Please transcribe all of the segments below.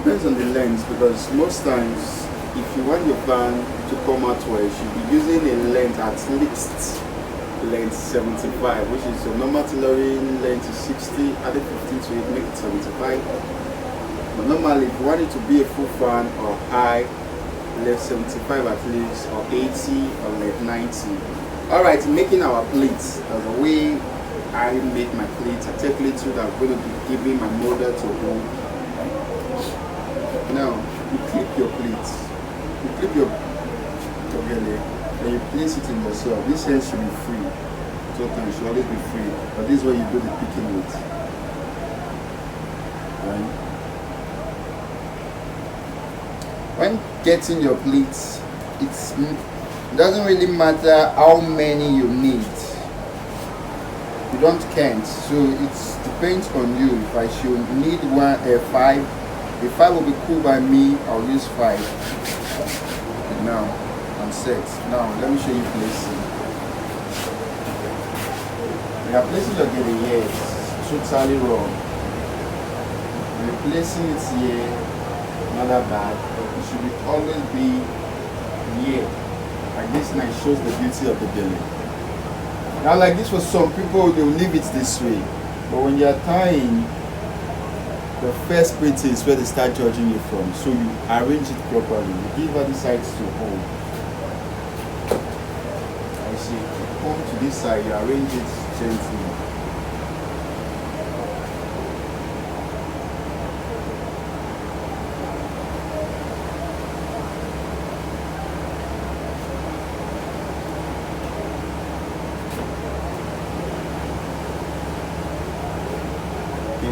depends on the length, because most times if you want your fan to come out well, you should be using a length at least length 75, which is your normal tailoring length is 60, add 15 to it, make it 75. But normally if you want it to be a full fan or high, length 75 at least, or 80 or length 90. Alright, making our plates, there's a way I make my plates. I take plates that I'm going to be giving my model to hold. Now, you clip your plates. You clip your giddygele, and you place it in yourself. This end should be free. Total should always be free. But this is where you do the picking with. Right? When getting your plates, it doesn't really matter how many you need. You don't count, so it depends on you. If I should need five, if 5 will be cool by me, I'll use 5. Okay, now I'm set. Now let me show you placing. We are placing your giddygele here. It's totally wrong. We're placing it here, not that bad, but it should always be here. Like this, and it shows the beauty of the giddygele. Now, like this, for some people, they'll leave it this way, but when you're tying, the first print is where they start judging you from. So you arrange it properly. You give her the sides to hold. I see. You come to this side, you arrange it gently.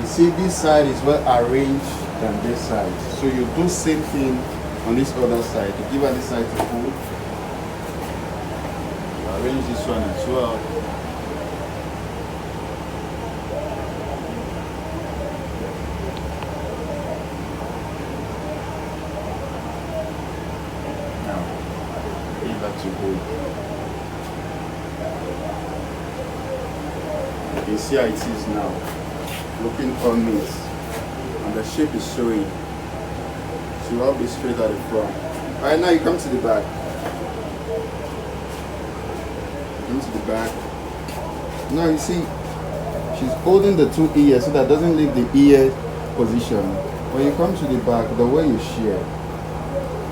See, this side is well arranged than this side, so you do same thing on this other side. You give her this side to hold, you arrange this one as well. Now give her to hold. You can see how it is now, looking on me, and the shape is showing. So I'll be straight at the front. Alright, now you come to the back. Come to the back. Now you see, she's holding the 2 ears so that doesn't leave the ear position. When you come to the back, the way you shear,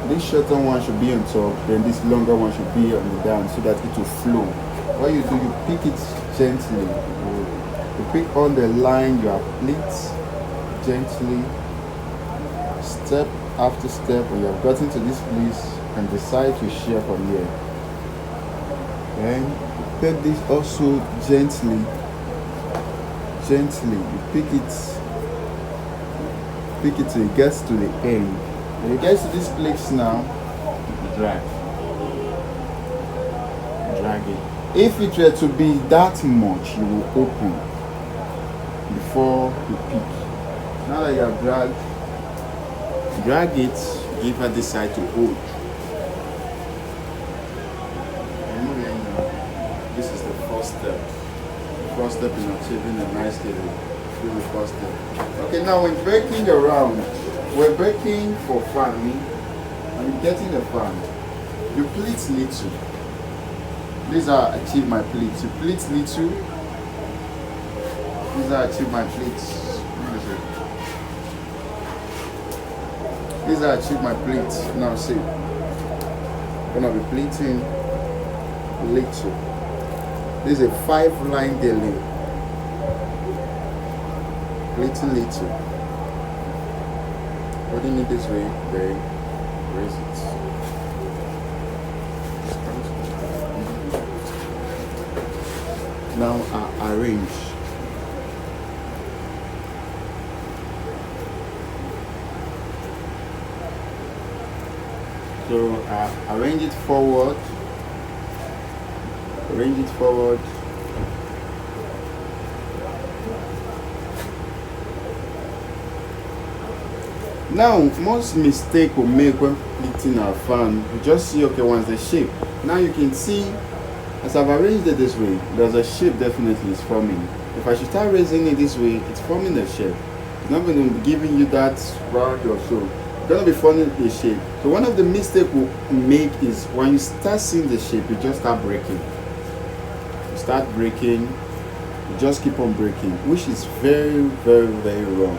this shorter one should be on top, then this longer one should be on the down, so that it will flow. What you do, you pick it gently. You pick on the line, your pleats gently, step after step. When you have gotten to this place, and decide to shear from here. Then you pick this also gently. You pick it till it gets to the end. When it gets to this place now, you drag it. If it were to be that much, you will open before you pick. Now that you have drag it, give her this side to hold. This is the first step. The first step in achieving a nice giddygele. This is the first step. Okay, now when breaking around, we're breaking for fanning, and you're getting a fan. You pleat little. These are achieve my pleats. You pleat little. These are achieve my pleats. These are achieve my pleats. Now see, I'm gonna be pleating little. This is a 5-line delay. Pleating little. Holding it this way, then raise it. Now arrange. So arrange it forward. Arrange it forward. Now, most mistake we make when pleating our fan, we just see, okay, once the shape. Now you can see, as I've arranged it this way, there's a shape definitely is forming. If I should start raising it this way, it's forming a shape. not going to be giving you that round or so. It's going to be forming a shape. So one of the mistakes we make is when you start seeing the shape, you just start breaking. You start breaking, you just keep on breaking, which is very, very, very wrong.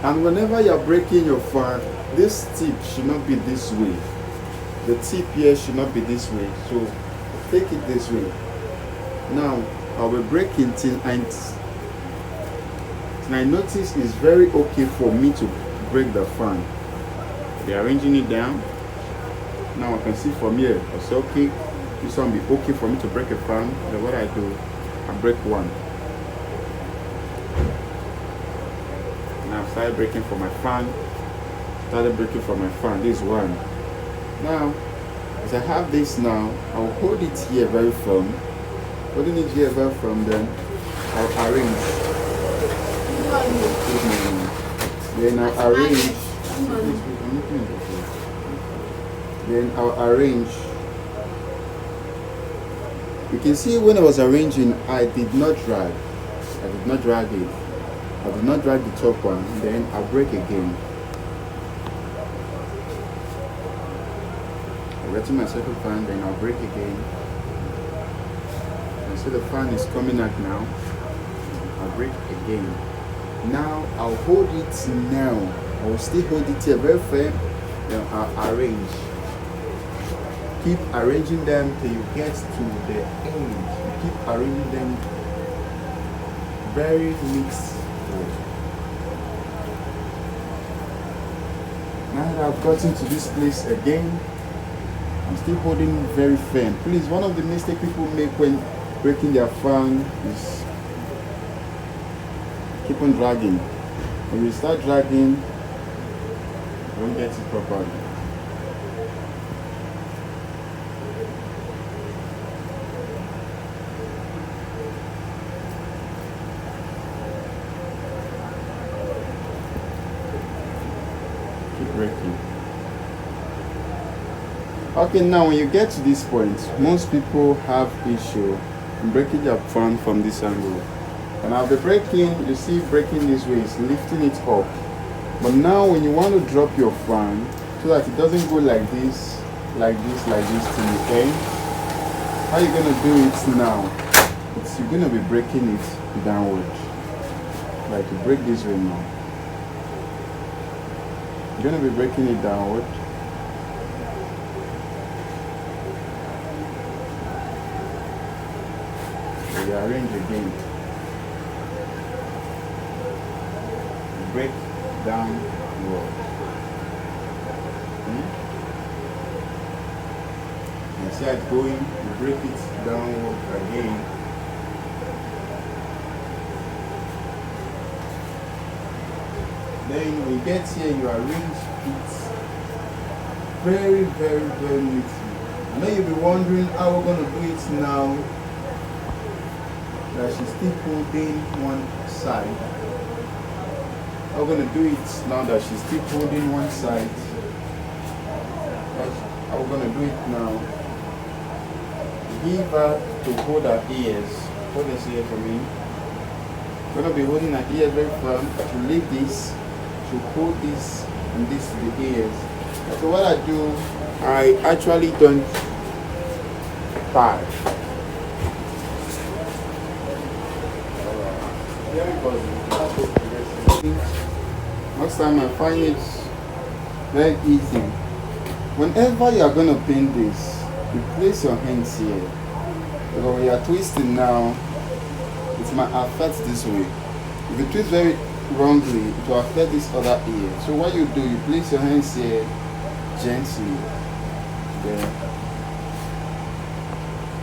And whenever you're breaking your fan, this tip should not be this way. The tip here should not be this way. So take it this way. Now I will break it till I notice it's very okay for me to break the fan. Rearranging it down. Now I can see from here, I say okay, this one be okay for me to break a fan. Then what I do, I break one. Now I started breaking for my fan. This one. Now, as I have this now, I'll hold it here very firm. Holding it here very firm, then I'll arrange. Then I'll arrange. Then I'll arrange. You can see when I was arranging, I did not drag. I did not drag it. I did not drag the top one. Then I'll break again. Get to my second fan, then I'll break again. And so the fan is coming out now. I'll break again. Now I'll hold it now. I will still hold it here very firm. Then I'll arrange. Keep arranging them till you get to the end. You keep arranging them very mixed. Now that I've gotten to this place again, I'm still holding very firm. Please, one of the mistakes people make when breaking their fan is keep on dragging. When you start dragging, you don't get it properly. Keep breaking. Okay, now when you get to this point, most people have issue in breaking their fan from this angle. And I'll be breaking, you see breaking this way is lifting it up. But now when you want to drop your fan so that it doesn't go like this, like this, like this till the end, how you gonna do it now? You're gonna be breaking it downward. Like you break this way now. You're gonna be breaking it downward. Rearrange again. Break downward. You see it going, you break it downward again. Then when you get here, you arrange it very, very, very neatly. I know you'll be wondering how we're going to do it now. That she's still holding one side. I'm going to do it now that she's still holding one side. How we're going to do it now. Give her to hold her ears. Hold this ear for me. I'm going to be holding her ears very firm. To leave this, to hold this, and this to the ears. So what I do, I actually don't tie. Most time I find it very easy. Whenever you are going to pin this, you place your hands here. Because when you are twisting now, it might affect this way. If you twist very wrongly, it will affect this other ear. So what you do, you place your hands here gently. There.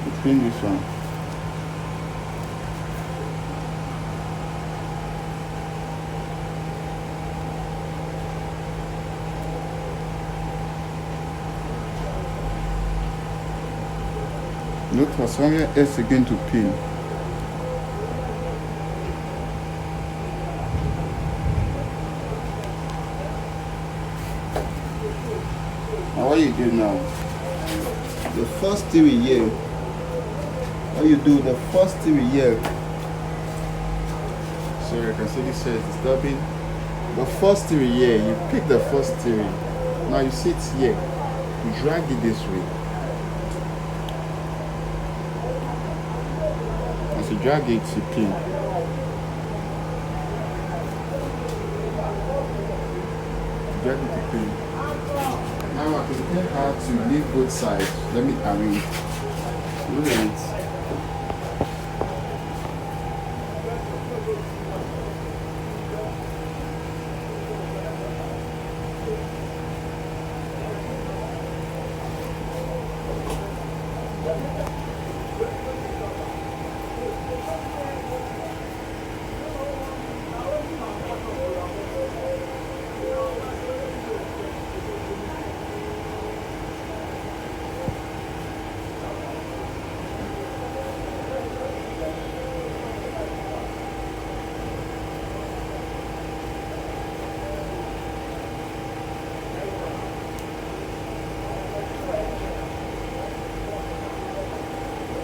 You pin this one. Look for somewhere else again to pin. Now what you do now? The first thing here. What you do? The first thing here. So you can see this is disturbing. The first three here, you pick the first three. Now you sit here, you drag it this way. As you drag it, you pin. Drag it to pin. Now I can tell how to leave both sides. Let me arrange. Look at it.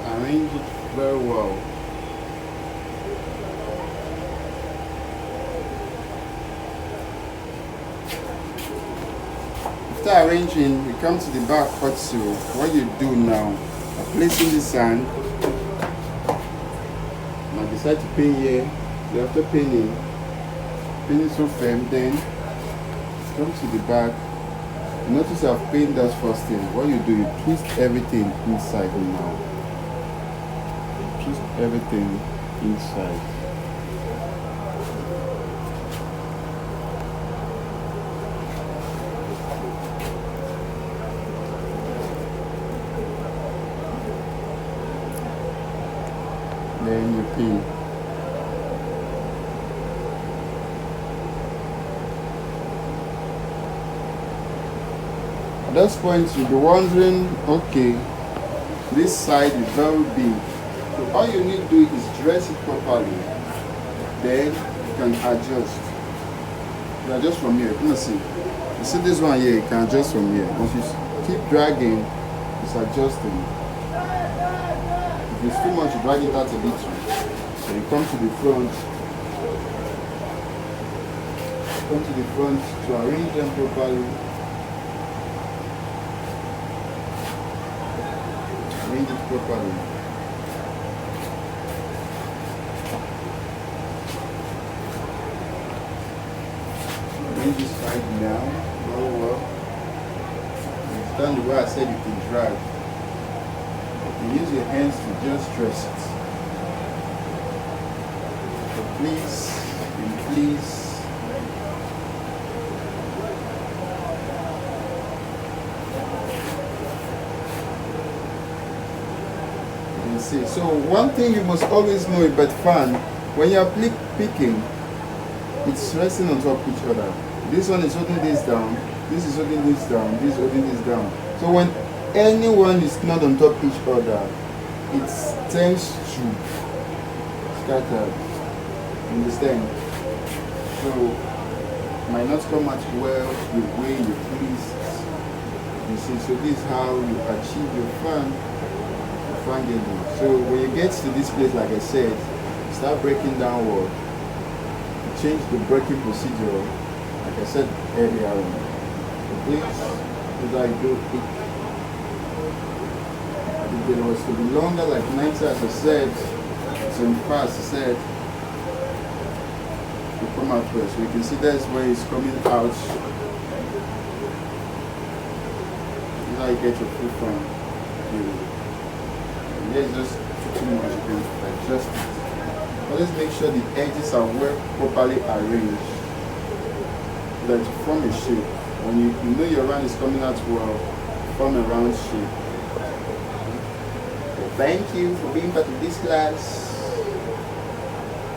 Arrange it very well. After arranging, we come to the back part. So what you do now, I'm placing the sand. Now decide to pin here. So after pinning, pin it so firm, then come to the back. Notice I've pinned that first thing. What you do, you twist everything inside now. Twist everything inside. Then you pin. At this point, you'll be wondering, okay, this side is very big. So all you need to do is dress it properly. Then you can adjust. You adjust from here. Let me see. You see this one here, you can adjust from here. Once you keep dragging, it's adjusting. If it's too much, you drag it out a little. So you come to the front. Come to the front to arrange them properly. Arrange it properly. Arrange this side now. Very well. Understand the way I said you can drag. You use your hands to just dress it. So please, please. See. So one thing you must always know about fan, when you are picking, it's resting on top of each other. This one is holding this down, this is holding this down, this is holding this down. So when anyone is not on top of each other, it tends to scatter. Understand? So it might not come out well the way you please. You see, so this is how you achieve your fan. So when you get to this place, like I said, start breaking downward. Change the breaking procedure, like I said earlier on. So please, as I do it, if it was to be longer, like 90 as I said, 75 as I said, to come out first. So you can see that's where it's coming out. Now you get your full fan. There's just too much, you can adjust it. Always make sure the edges are well properly arranged so that you form a shape. When you know your round is coming out well, form a round shape. So thank you for being part of this class.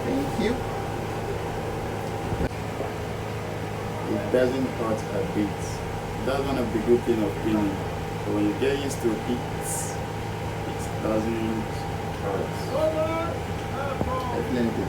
Thank you. It doesn't hurt a bit. That's one of the good things of pinning. So when you get used to it, doesn't hurt. Thank you.